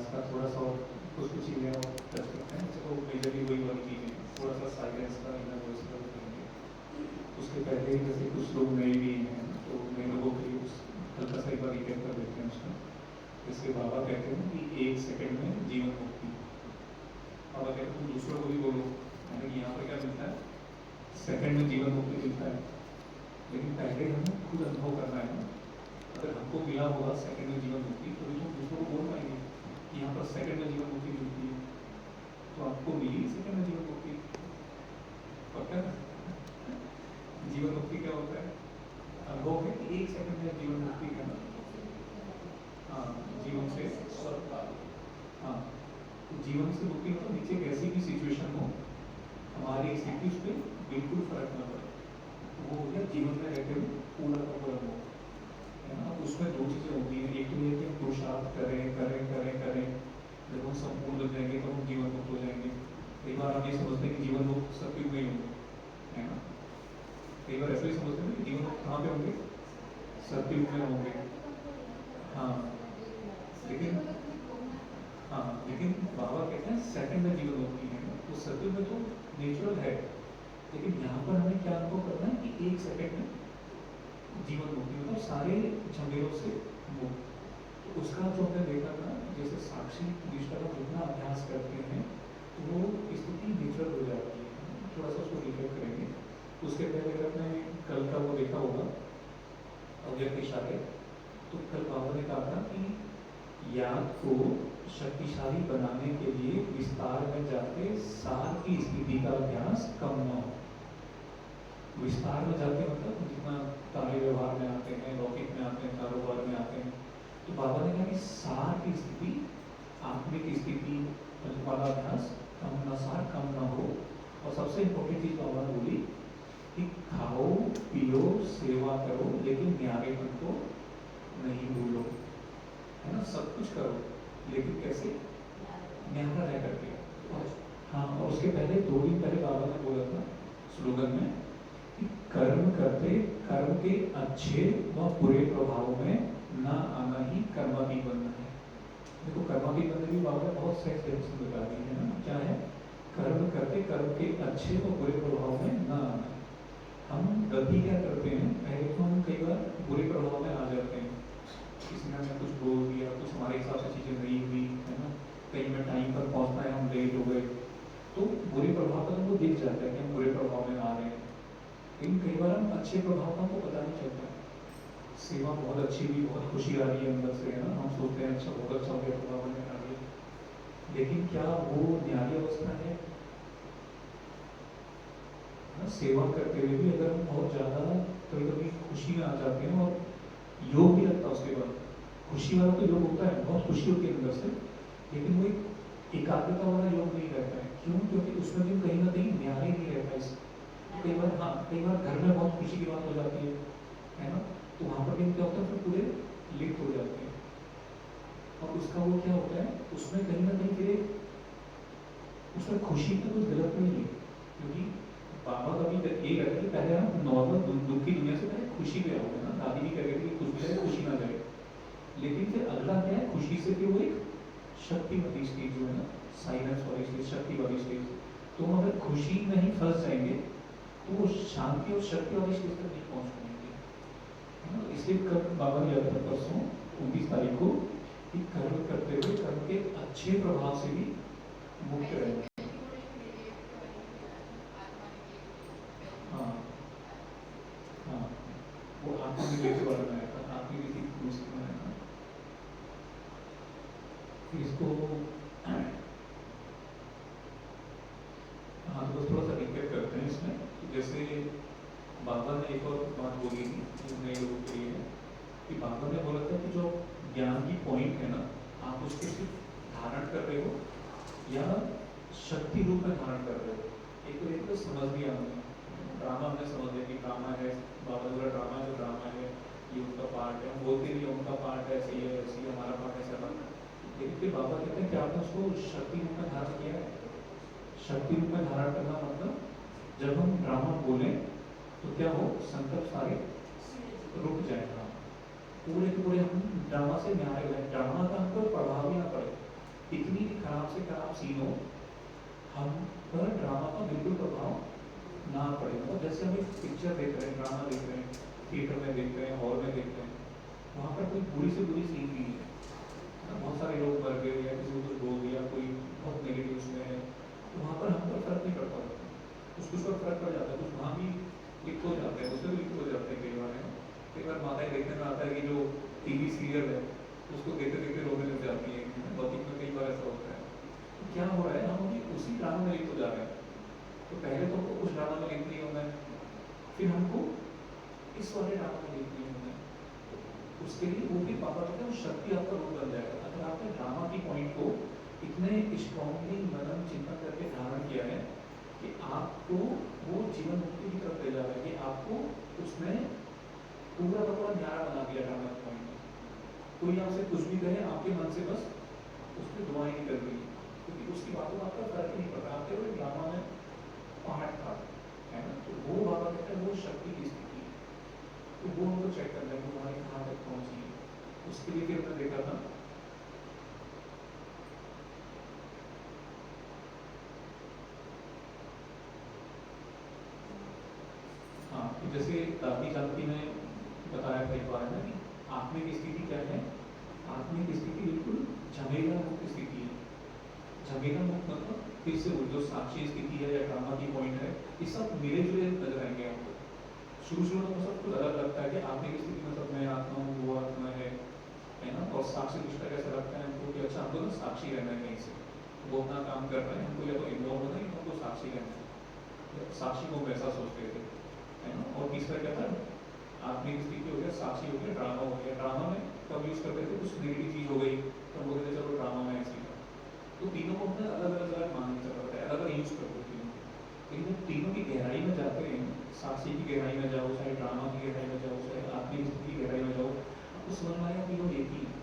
अभ्यास का थोड़ा सा और कुछ कुछ चीज़ें और टच करते हैं, तो मेजरली वही वाली चीज़ें थोड़ा सा साइलेंस का इनर वॉइस का करेंगे। उसके पहले जैसे कुछ लोग नए भी हैं तो नए लोगों के लिए हल्का सा एक बार रिकैप कर देते हैं उसका। जैसे बाबा कहते हैं कि 1 सेकंड में जीवन मुक्ति। बाबा कहते हैं तुम दूसरों को भी बोलो, यानी कि यहाँ पर क्या मिलता है, सेकंड में जीवन मुक्ति मिलता है, लेकिन पहले हमें खुद अनुभव करना है ना। अगर हमको मिला होगा सेकंड में जीवन मुक्ति तो भी तुम दूसरों को बोल पाएंगे कि यहाँ पर सेकंड में जीवन मुक्ति मिलती है, तो आपको मिली सेकंड में जीवन मुक्ति पक्का। जीवन मुक्ति क्या होता है, अनुभव है कि 1 सेकंड में जीवन मुक्ति है ना। हाँ, जीवन से हाँ, तो जीवन से मुक्ति मतलब नीचे कैसी भी सिचुएशन हो हमारी स्थिति उस पर बिल्कुल फर्क ना पड़े, वो हो गया जीवन में रहते हुए पूरा का पूरा हो है ना। उसमें दो चीज़ें होती हैं, एक तो ये कि हम पुरुषार्थ करें करें करें करें, जब हम संपूर्ण बन जाएंगे तो हम जीवन मुक्त हो जाएंगे। कई बार आप ये समझते हैं कि जीवन मुक्त सतयुग में ही होंगे, है ना। कई बार ऐसा ही समझते हैं कि जीवन मुक्त कहाँ पे होंगे, सतयुग में होंगे। हाँ लेकिन बाबा कहते हैं सेकंड में जीवन मुक्ति है, तो सतयुग में तो नेचुरल है, लेकिन यहाँ पर हमें क्या अनुभव करना है कि 1 सेकंड में जीवन मुक्ति मतलब सारे झमेलों से मुक्त। तो उसका जो हमने देखा था, जैसे साक्षी निष्ठा का जितना अभ्यास करते हैं तो वो स्थिति नेचुरल हो जाती है। थोड़ा सा उसको रिकैप करेंगे। उसके पहले अगर आपने कल का वो देखा होगा अव्यक्त इशारे, तो कल बाबा ने कहा था कि याद को शक्तिशाली बनाने के लिए विस्तार में जाके सार की स्थिति का अभ्यास कम न हो। विस्तार में जाते मतलब जितना कार्य व्यवहार में आते हैं, लौकिक में आते हैं, कारोबार में आते हैं, तो बाबा ने कहा कि सार की स्थिति, आत्मिक स्थिति वाला अभ्यास कम न, सार कम न हो। और सबसे इम्पोर्टेंट चीज बाबा ने बोली कि खाओ पियो सेवा करो लेकिन न्यारेपन को नहीं भूलो, है ना। सब कुछ करो लेकिन कैसे, न्यारा रह करके। हाँ, और उसके पहले 2 दिन पहले बाबा ने बोला था स्लोगन में कि कर्म करते कर्म के अच्छे व बुरे प्रभाव में न आना ही कर्माधीन बनना है। देखो कर्माधीन बनने की बाबा ने बहुत सही से बता दी है ना। क्या है, कर्म करते कर्म के अच्छे व बुरे प्रभाव में न आना है। हम गलती क्या करते हैं, पहले तो हम कई बार बुरे प्रभाव में आ जाते हैं, किसी ने हमें कुछ बोल दिया, कुछ हमारे हिसाब से चीज़ें नहीं हुई, है ना। कहीं में टाइम पर पहुंचना है, हम लेट हो गए, तो बुरे प्रभाव का हमको दिख जाता है कि हम बुरे प्रभाव में आ रहे हैं। लेकिन कई बार हम अच्छे प्रभाव का हमको पता नहीं चलता। सेवा बहुत अच्छी हुई, बहुत खुशी आ रही है अंदर से, है ना। हम सोचते हैं अच्छा बहुत अच्छा हो गया, प्रभाव में आ रही है, लेकिन क्या वो न्यारी अवस्था है ना। सेवा करते हुए भी अगर हम बहुत ज़्यादा कभी कभी खुशी में आ जाते हैं, और योग भी लगता है उसके बाद, खुशी वाला तो योग होता है, बहुत खुशी होती है अंदर से, लेकिन वो एक एकाग्रता वाला योग नहीं रहता है। क्यों, क्योंकि उसमें भी कहीं ना कहीं न्याय नहीं रहता है। कई बार हाँ, कई बार घर में बहुत खुशी की बात हो जाती है ना, तो वहाँ पर भी क्या होता है, फिर पूरे लिप्त हो जाते हैं। और उसका वो क्या होता है, उसमें कहीं ना कहीं फिर उसमें खुशी का कुछ गलत नहीं है, क्योंकि बाबा का भी यही रहता है कि पहले हम नॉर्मल दुख की दुनिया से पहले खुशी पे आओगे ना। दादी भी कह रही थी कुछ भी जाए खुशी ना जाए, लेकिन फिर अगला क्या है, खुशी से फिर वो एक शक्ति वाली स्टेज जो है ना, साइलेंस वाली स्टेज, शक्ति वाली स्टेज। तो हम अगर खुशी में ही फंस जाएंगे तो वो शांति और शक्ति वाली स्टेज तक नहीं पहुंच पाएंगे। इसलिए कल बाबा ने याद था परसों 29 तारीख को कि कर्म करते हुए कर्म के अच्छे प्रभाव से भी मुक्त रहेंगे। हाँ हाँ, वो आत्मनिर्भर वाला बनाया था, आत्मनिर्भर पुरुष बनाया था। फिर इसको हाँ, तो थोड़ा सा रिकैप करते हैं इसमें। तो जैसे बाबा ने एक और बात बोली थी नए लोगों के लिए, कि बाबा ने बोला था कि जो ज्ञान की पॉइंट है ना, आप उसके सिर्फ धारण कर रहे हो या शक्ति रूप में धारण कर रहे हो। एक तो समझ भी आना, ड्रामा हमने समझ लिया कि ड्रामा है, बाबा बोला ड्रामा है, तो ड्रामा है, ये उनका पार्ट है, हम बोलते नहीं उनका पार्ट है, ऐसे ही है, ऐसे ही हमारा पार्ट है, ऐसा। लेकिन फिर बाबा कहते हैं कि आपने उसको शक्ति रूप में धारण किया है। शक्ति रूप में धारण करना मतलब जब हम ड्रामा बोलें तो क्या हो, संकल्प सारे रुक जाएगा, पूरे के पूरे हम ड्रामा से न्यारे गए, ड्रामा का हमको प्रभाव ही ना पड़े। कितनी भी खराब से खराब सीन हो, हम पर ड्रामा का बिल्कुल प्रभाव ना पड़े। मतलब जैसे हम एक पिक्चर देख रहे हैं, ड्रामा देख रहे हैं, थिएटर में देख रहे हैं, हॉल में देख रहे हैं, वहाँ पर कोई बुरी से बुरी सीन भी है, बहुत सारे लोग मर गए या किसी को कुछ बोल दिया, कोई बहुत नेगेटिव उसमें है, तो वहाँ पर हम पर फर्क नहीं पड़ता, कुछ पर फर्क पड़ जाता है, कुछ वहाँ भी लिप्त हो जाते हैं, उससे भी लिप्त हो जाते हैं कई बार है। कई बार माताएं देखने में आता है कि जो टीवी सीरियल है उसको देखते देखते रोने लग जाती है, भौतिक में कई बार ऐसा होता है। तो क्या हो रहा है, हम अभी उसी ड्रामा में लिप्त हो जा रहे हैं। तो पहले तो हमको उस ड्रामा में लिप्त नहीं होना है, फिर हमको इस वाले ड्रामा में लिप्त नहीं होना है। उसके लिए वो भी पापा कहते हैं वो शक्ति आपका रूप बन जाएगा। अगर आपने ड्रामा की पॉइंट को इतने स्ट्रॉन्गली मनन चिंतन करके धारण किया है कि आपको वो जीवन मुक्ति की तरफ ले जा रहा है, कि आपको उसने पूरा का पूरा न्यारा बना दिया ड्रामा के पॉइंट में। कोई आपसे कुछ भी कहे, आपके मन से बस उस पर दुआएं नहीं कर रही, क्योंकि उसकी बातों का आपका फर्क ही नहीं पड़ता, आपके वो ड्रामा में पार्ट था, है ना। तो वो बाबा कहते हैं वो शक्ति की स्थिति है, तो वो हमको चेक करना है कि तुम्हारी कहाँ तक पहुँची है। उसके लिए फिर हमने देखा था हाँ, तो जैसे दादी जानती ने बताया था एक बार ना कि आत्मिक स्थिति क्या है। आत्मिक स्थिति बिल्कुल झमेला मुक्त स्थिति है। झमेला मुक्त मतलब फिर से वो जो साक्षी स्थिति है या ड्रामा की पॉइंट है, ये सब मिले जुले नजर आएंगे आपको। शुरू में सब कुछ अलग लगता है कि आत्मिक स्थिति मतलब मैं आत्मा हूँ, वो आत्मा है ना। और साक्षी रिश्ता कैसा लगता है हमको कि अच्छा हमको तो साक्षी रहना है कहीं से, वो अपना काम कर रहे हैं, हमको या तो इन्वॉल्व होना है, हमको साक्षी रहना है। साक्षी को वैसा सोचते थे, है ना। और तीसरा क्या था, आत्मिक स्थिति हो गया, साक्षी हो गया, ड्रामा हो गया। ड्रामा में कब यूज करते थे, कुछ नेगेटिव चीज हो गई तो बोलते थे चलो ड्रामा में ऐसी था। तो तीनों को हमने अलग अलग मान चल रहा है, अलग अलग यूज करते थे तीनों। लेकिन जब तीनों की गहराई में जाते हैं, साक्षी की गहराई में जाओ, चाहे ड्रामा की गहराई में जाओ, चाहे आत्मिक स्थिति की गहराई में जाओ, आपको समझ में आएगा तीनों एक ही है।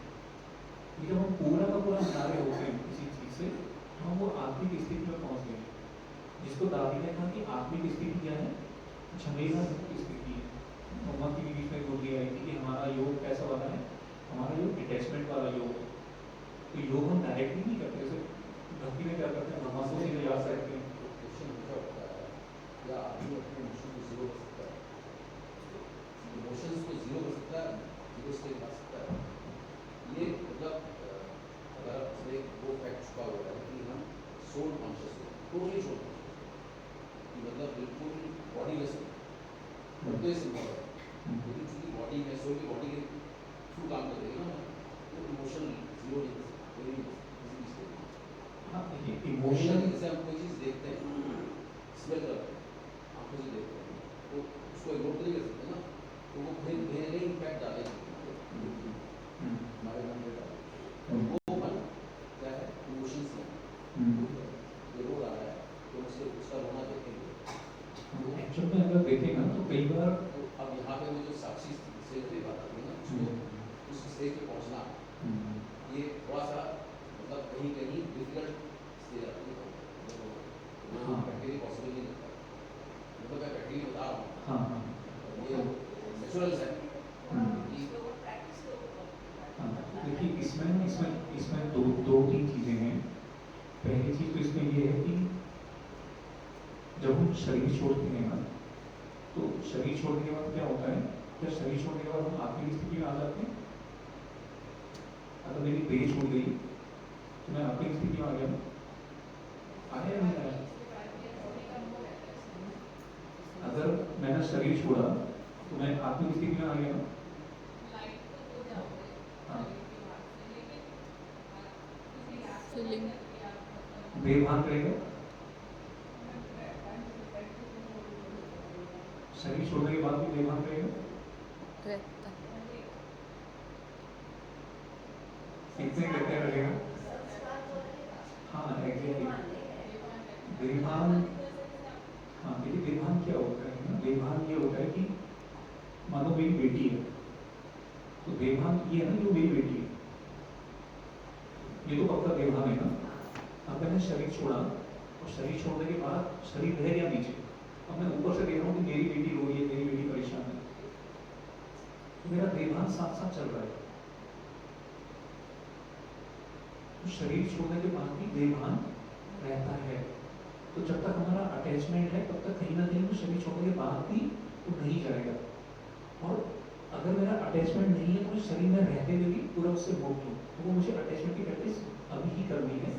जब हम पूरा का पूरा हटारे होते हैं किसी चीज से, तो हम वो आत्मिक स्थिति में पहुंच गए, जिसको दादी ने कहा कि आत्मिक स्थिति क्या है, झमेला मुक्त स्थिति है। मम्मा की भी बीच में बोली आई थी कि हमारा योग कैसा वाला है, हमारा योग डिटैचमेंट वाला योग है। तो योग हम डायरेक्टली नहीं करते, जैसे भक्ति में क्या करते हैं, मम्मा से सीधे याद करते हैं। या आदमी अपने इमोशन को जीरो कर सकता है, इमोशंस को जीरो कर सकता है, जीरो स्टेट ला सकता है। ये मतलब अगर आपसे वो फैक्ट छुपा हुआ है कि हम सोल कॉन्शियस हो, टोटली सोल कॉन्शियस, मतलब बिल्कुल बॉडी लेस हो, तो ये सिंपल है। लेकिन चूंकि बॉडी में सोल की बॉडी के थ्रू काम कर रही है ना, तो इमोशन जीरो नहीं कोई किसी चीज़ को। हाँ, देखिए इमोशन जैसे हम कोई चीज़ देखते हैं, स्मेल करते हैं, आंखों से देखते हैं, तो उसको इग्नोर तो नहीं कर सकते ना, तो वो कहीं कहीं इम्पैक्ट डालेगी हमारे मन में डालेगी। वो मन क्या है, इमोशंस है, जो रो रहा है तो उसका रोना देखेंगे। एक्चुअल में अगर देखें ना तो कई बार तो अब यहाँ पे वो जो साक्षी स्टेज पे बात आती है ना, उसको उस स्टेज पे पहुँचना, ये थोड़ा सा मतलब कहीं कहीं डिफिकल्ट स्टेज आती है, वो प्रैक्टिकली पॉसिबल नहीं लगता। मतलब मैं प्रैक्टिकली बता रहा हूँ, हाँ ये नेचुरल है। देखिए इसमें दो तीन चीज़ें हैं। पहली चीज़ तो इसमें ये है कि जब हम शरीर छोड़ते हैं ना, तो शरीर छोड़ने के बाद क्या होता है, जब शरीर छोड़ने के बाद हम आत्मिक स्थिति में आ जाते हैं। अगर मेरी देह छूट गई तो मैं आत्मिक स्थिति में आ गया, आया नहीं आया। अगर मैंने शरीर छोड़ा तो मैं आत्मिक स्थिति में आ गया ना। बेभान रहेगा, शरीर छोड़ने के बाद भी बेभान रहेगा, इतने कहते रहेगा। हाँ एग्जैक्टली, बेभान। हाँ देखिए बेभान क्या होता है ना, बेभान ये होता है कि मानो मेरी बेटी है, तो बेभान ये है ना जो मेरी बेटी है, ये तो पक्का बेभान है ना। अब मैंने शरीर छोड़ा और शरीर छोड़ने के बाद शरीर रह गया नीचे, अब मैं ऊपर से देख रहा हूँ कि मेरी बेटी रो रही है, मेरी बेटी परेशान है, तो मेरा बेभान साथ साथ चल रहा है। तो शरीर छोड़ने के बाद भी देहभान रहता है। तो जब तक हमारा अटैचमेंट है तब तक कहीं ना कहीं तो शरीर छोड़ने के बाद भी वो नहीं जाएगा। और अगर मेरा अटैचमेंट नहीं है तो मैं शरीर में रहते हुए भी पूरा उससे मुक्त हूँ, तो वो मुझे अटैचमेंट की प्रैक्टिस अभी ही करनी है।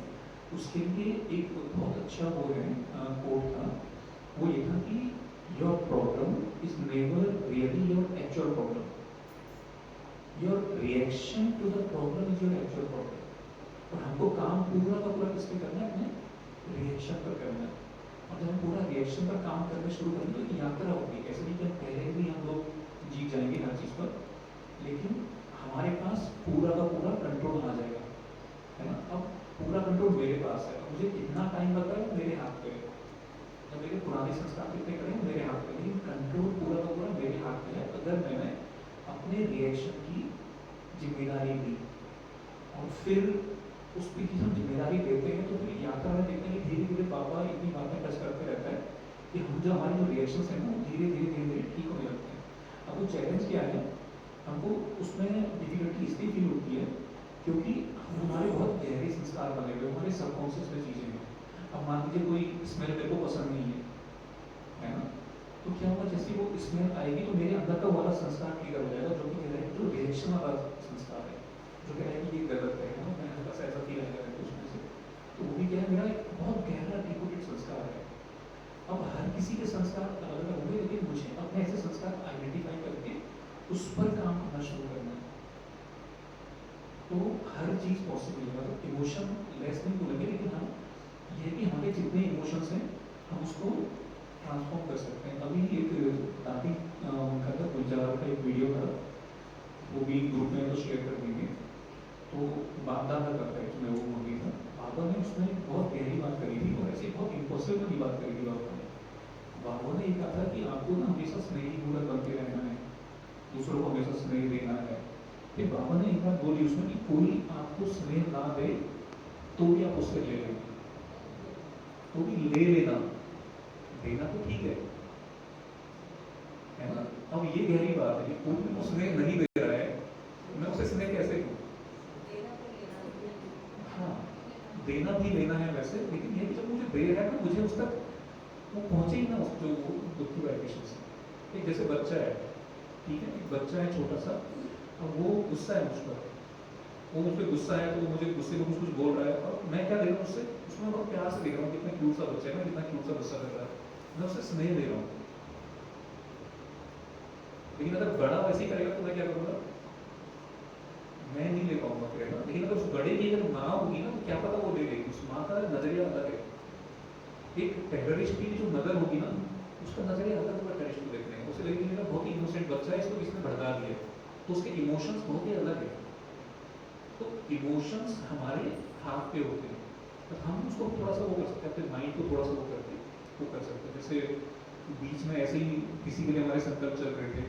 उसके लिए एक बहुत अच्छा वो है कोट था, वो ये था कि your problem is never really your actual problem, your reaction to the problem is your actual problem. और हमको काम पूरा का पूरा किस पे करना है, अपने रिएक्शन पर करना है। और जब हम पूरा रिएक्शन पर काम करना शुरू करेंगे तो यात्रा होगी, ऐसे नहीं कि पहले भी हम लोग जीत जाएंगे हर चीज़ पर, लेकिन हमारे पास पूरा का पूरा कंट्रोल आ जाएगा, है ना। अब पूरा कंट्रोल मेरे पास है, अब मुझे कितना टाइम लग रहा है मेरे हाथ पे है, जब मेरे पुराने संस्कार कितने करें मेरे हाथ पे, लेकिन कंट्रोल पूरा का पूरा मेरे हाथ में है। अगर मैंने अपने रिएक्शन की जिम्मेदारी ली और फिर उस पर की हम जिम्मेदारी देते हैं, तो फिर यात्रा में देखते हैं कि धीरे धीरे बाबा इतनी बातें टच करते रहता है कि हम जो हमारे जो रिएक्शंस हैं वो धीरे धीरे ठीक होने लगते हैं। अब वो चैलेंज क्या है, हमको उसमें डिफिकल्टी इसलिए फील होती है क्योंकि हमारे बहुत गहरे संस्कार बने हुए, हमारे सबकॉन्शियस में चीज़ें हैं। अब मान लीजिए कोई स्मेल मेरे को पसंद नहीं है ना, तो क्या होगा, जैसे वो स्मेल आएगी तो मेरे अंदर का वाला संस्कार ट्रिगर हो जाएगा, जो कि कह रहा है जो रिएक्शन वाला संस्कार है, जो कह रहा है कि ये गलत है ना, मैं हल्का सा ऐसा फील आएगा उसमें से, तो वो भी क्या है, मेरा एक बहुत गहरा डिपोटेड संस्कार है। अब हर किसी के संस्कार अलग अलग होंगे, लेकिन मुझे अपने ऐसे संस्कार आइडेंटिफाई करके उस पर काम करना शुरू करना है। तो हर चीज़ पॉसिबल है, मतलब इमोशन लेस नहीं बोलेंगे, लेकिन हम ये कि हमारे जितने इमोशंस हैं हम उसको ट्रांसफॉर्म कर सकते हैं। अभी एक दादी उनका था गुलजार का एक वीडियो था, वो भी ग्रुप में तो शेयर कर देंगे। तो बाप दादा का मैं वो मूवी था, बाबा ने उसमें बहुत गहरी बात करी थी और ऐसी बहुत इम्पॉसिबल की बात करी थी बाबा ने। बाबा ने ये कहा था कि आपको ना हमेशा स्नेही पूरा बनते रहना है, दूसरों को हमेशा स्नेह देना है। फिर बाबा ने एक बात बोली उसमें कि कोई आपको स्नेह ना दे तो भी आप उससे ले लेना, तो भी ले लेना, देना तो ठीक है ना। अब ये गहरी बात है कि कोई मुझे स्नेह नहीं दे रहा है, मैं उसे स्नेह कैसे दूं? हाँ, देना भी लेना है वैसे, लेकिन ये कि जब मुझे दे रहा है ना, मुझे उस तक वो पहुंचे ही ना, उस जो दुखी वाइब्रेशन से। एक जैसे बच्चा है, ठीक है, एक बच्चा है छोटा सा, अब वो गुस्सा है मुझ पर, वो मुझ पर गुस्सा है, तो वो मुझे गुस्से में कुछ बोल रहा है, और मैं क्या दे रहा हूँ उससे, उसमें बहुत प्यार से देख रहा हूँ, कितना क्यूट सा बच्चा है ना, कितना क्यूट सा गुस्सा कर रहा है, मैं उसे स्नेह दे रहा हूँ। लेकिन अगर बड़ा वैसे ही करेगा तो मैं क्या करूँगा, मैं नहीं ले पाऊंगा फिर, है ना। लेकिन अगर उस बड़े की अगर माँ होगी ना, तो क्या पता वो ले लेगी, उस माँ का नजरिया अलग है। एक टेररिस्ट की जो मदर होगी ना, उसका नजरिया अलग होगा टेररिस्ट को देखने का, उसे लगेगा मेरा बहुत ही इनोसेंट बच्चा है, इसको किसने भड़का दिया, तो उसके इमोशंस बहुत ही अलग है। तो इमोशंस हमारे हाथ पे होते हैं, तो हम उसको थोड़ा सा वो कर सकते हैं, अपने माइंड को थोड़ा सा वो करके वो कर सकते हैं। जैसे बीच में ऐसे ही किसी के लिए हमारे संकल्प चल रहे थे,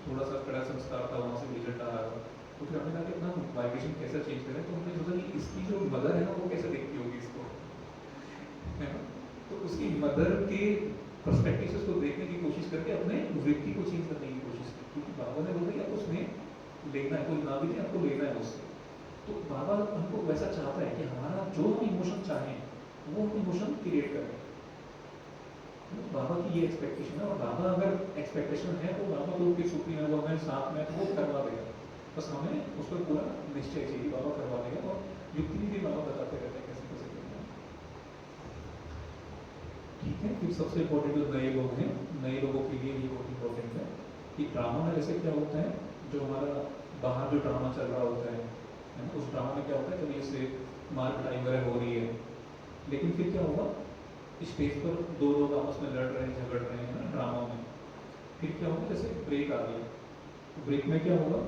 थोड़ा सा कड़ा संस्कार था, वहाँ से रिजल्ट आ रहा था, तो फिर हमने कहा कि अपना वाइब्रेशन कैसे चेंज करें, तो हमने सोचा कि इसकी जो मदर है ना, वो कैसे देखती होगी इसको, है ना। तो उसकी मदर के पर्सपेक्टिव से उसको देखने की कोशिश करके अपने व्यक्ति को चेंज करने की कोशिश की, क्योंकि बाबा ने बोला कि आपको उसमें लेना है, कोई ना भी नहीं, आपको लेना है उससे। तो बाबा हमको वैसा चाहता है कि हमारा जो हम इमोशन चाहें वो हम इमोशन क्रिएट करें। तो बाबा की ये एक्सपेक्टेशन है, और बाबा अगर एक्सपेक्टेशन है तो बाबा तो उनके सुप्रीम है, वो हमें साथ में तो वो करवा देगा, बस हमें उस पर पूरा निश्चय चाहिए, बाबा करवा देगा। और युक्ति भी बाबा बताते रहते हैं कैसे कैसे करना है, ठीक है। फिर सबसे इम्पोर्टेंट जो नए लोग हैं, नए लोगों के लिए ये बहुत इंपॉर्टेंट है कि ड्रामा में जैसे क्या होता है, जो हमारा बाहर जो ड्रामा चल रहा होता है, उस ड्रामा में क्या होता है, कभी इससे मार पिटाई वगैरह हो रही है, लेकिन फिर क्या होगा, स्टेज पर दो लोग आपस में लड़ रहे हैं, झगड़ रहे हैं ना ड्रामा में, फिर क्या होगा, जैसे ब्रेक आ गया, तो ब्रेक में क्या होगा,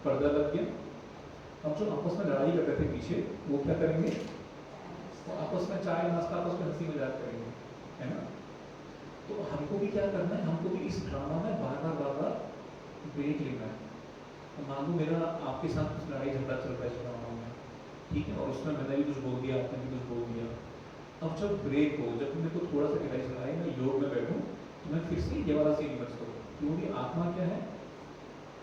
पर्दा लग गया, अब जो आपस में लड़ाई कर रहे थे पीछे, वो क्या करेंगे, वो आपस में चाय नाश्ता, आपस में हंसी मजाक करेंगे, है ना। तो हमको भी क्या करना है, हमको भी इस ड्रामा में बार बार ब्रेक लेना है। तो मान लो मेरा आपके साथ कुछ लड़ाई झगड़ा चल रहा है इस ड्रामा में, ठीक है, और उसमें मैंने भी कुछ बोल दिया, आपने भी कुछ बोल दिया। अब जब ब्रेक हो, जब मेरे को थोड़ा सा रियलाइज आए, मैं योग में बैठूं, तो मैं फिर से ये वाला सीन इमर्ज करूँ, क्योंकि आत्मा क्या है,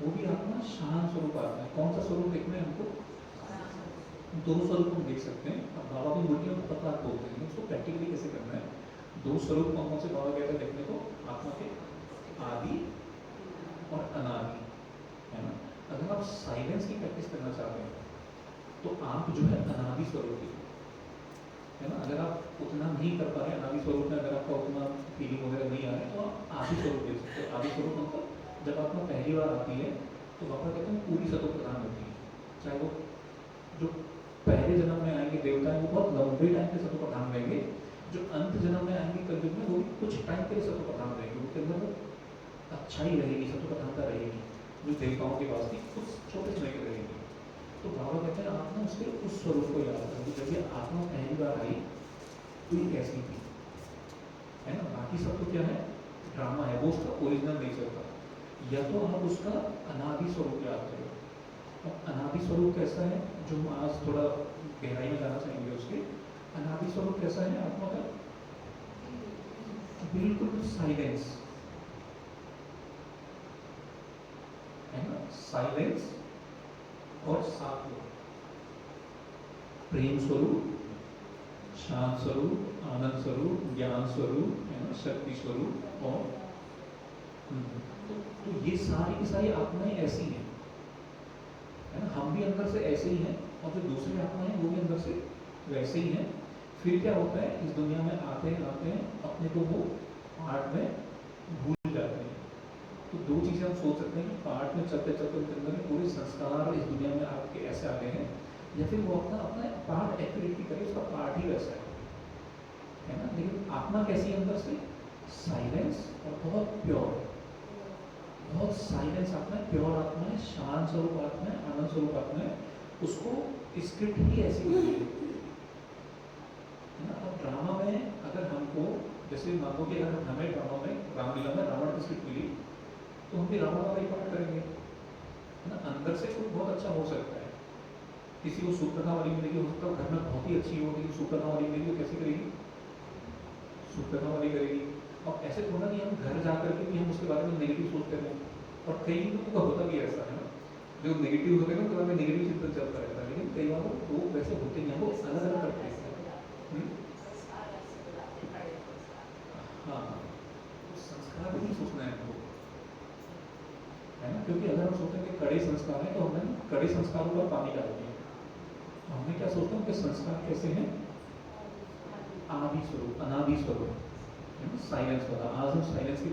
वो भी आत्मा शांत स्वरूप आत्मा है। कौन सा स्वरूप देखना है हमको, दो स्वरूप हम देख सकते हैं। अब बाबा भी मूर्तियों को पता बोलते हैं, उसको प्रैक्टिकली कैसे करना है। दो स्वरूप कौन कौन से बाबा कहते हैं देखने को, आत्मा के आदि और अनादि, है ना। अगर आप साइलेंस की प्रैक्टिस करना चाहते हैं तो आप जो है अनादि स्वरूप की, है ना। अगर आप उतना नहीं कर पा रहे अनादि स्वरूप में, अगर आपका उतना फीलिंग वगैरह नहीं आ रहा है तो आप आदि स्वरूप देख सकते हो। आदि स्वरूप मतलब जब आत्मा पहली बार आती है तो बाबा कहते हैं पूरी सतो प्रधान होती है। चाहे वो जो पहले जन्म में आएंगे देवता हैं वो बहुत लंबे टाइम के सतो प्रधान रहेंगे, जो अंत जन्म में आएंगे कलयुग में वो भी कुछ टाइम के लिए सतो प्रधान रहेंगे, उनके अंदर वो अच्छाई रहेगी, सतो प्रधानता रहेगी जो देवताओं के पास थी, कुछ छोटे समय की रहेगी। तो बाबा कहते हैं आप ना उसके उस स्वरूप को याद करो, जब ये आत्मा पहली बार आई तो ये कैसी थी, है ना। बाकी सब तो क्या है, ड्रामा है, वो उसका ओरिजिनल नेचर था। या तो आप उसका अनादि स्वरूप याद करो। अब अनादि स्वरूप कैसा है, जो हम आज थोड़ा गहराई में जाना चाहेंगे उसके। अनादि स्वरूप कैसा है आत्मा का, बिल्कुल साइलेंस, है ना। साइलेंस और सात्व, प्रेम स्वरूप, शांत स्वरूप, आनंद स्वरूप, ज्ञान स्वरूप, है ना, शक्ति स्वरूप और तो ये सारी की सारी आत्माएं ऐसी हैं, है ना। हम भी अंदर से ऐसे ही हैं और जो दूसरी आत्मा है वो भी अंदर से वैसे ही हैं। फिर क्या होता है, इस दुनिया में आते हैं अपने को वो पार्ट में भूल जाते हैं। तो दो चीज़ें हम सोच सकते हैं कि पार्ट में चलते चलते उनके अंदर में पूरे संस्कार इस दुनिया में आपके ऐसे आ गए हैं, या फिर वो अपना अपना पार्ट एक्टिविटी करे, उसका पार्ट ही वैसा है ना। लेकिन आत्मा कैसी है अंदर से, साइलेंस और बहुत प्योर, बहुत साइलेंस आत्मा है, प्योर आत्मा है, शांत स्वरूप आत्मा है, आनंद स्वरूप आत्मा है। उसको स्क्रिप्ट ही ऐसी होती है ना। अब ड्रामा में अगर हमको, जैसे मान लो कि अगर हमें ड्रामा में रामलीला में रावण की स्क्रिप्ट मिली तो हम भी रावण वाला ही पार्ट करेंगे, है ना। अंदर से कोई बहुत अच्छा हो सकता है, किसी को सुप्रथा वाली मिलेगी, हो सकता है घर में बहुत ही अच्छी हो, लेकिन सुप्रथा वाली मिलेगी वो कैसे करेगी, सुप्रथा वाली करेगी। अब ऐसे थोड़ा नहीं हम घर जा करके भी हम उसके बारे में नेगेटिव सोचते हैं, और कई लोगों का होता भी ऐसा है ना, जो नेगेटिव होते हैं ना तो हमें नेगेटिव चिंतन चलता रहता है, लेकिन कई बार वो वैसे होते नहीं हैं, वो अलग अलग करते हैं। हाँ, तो संस्कार भी नहीं सोचना है हमको, है ना। क्योंकि अगर हम सोचते हैं कि कड़े संस्कार हैं तो हमने कड़े संस्कारों पर पानी डाल दिया। तो हमने क्या सोचते हैं कि संस्कार कैसे हैं, आदि स्वरूप, अनादि स्वरूप, है ना, साइलेंस वाला। आज हम साइलेंस की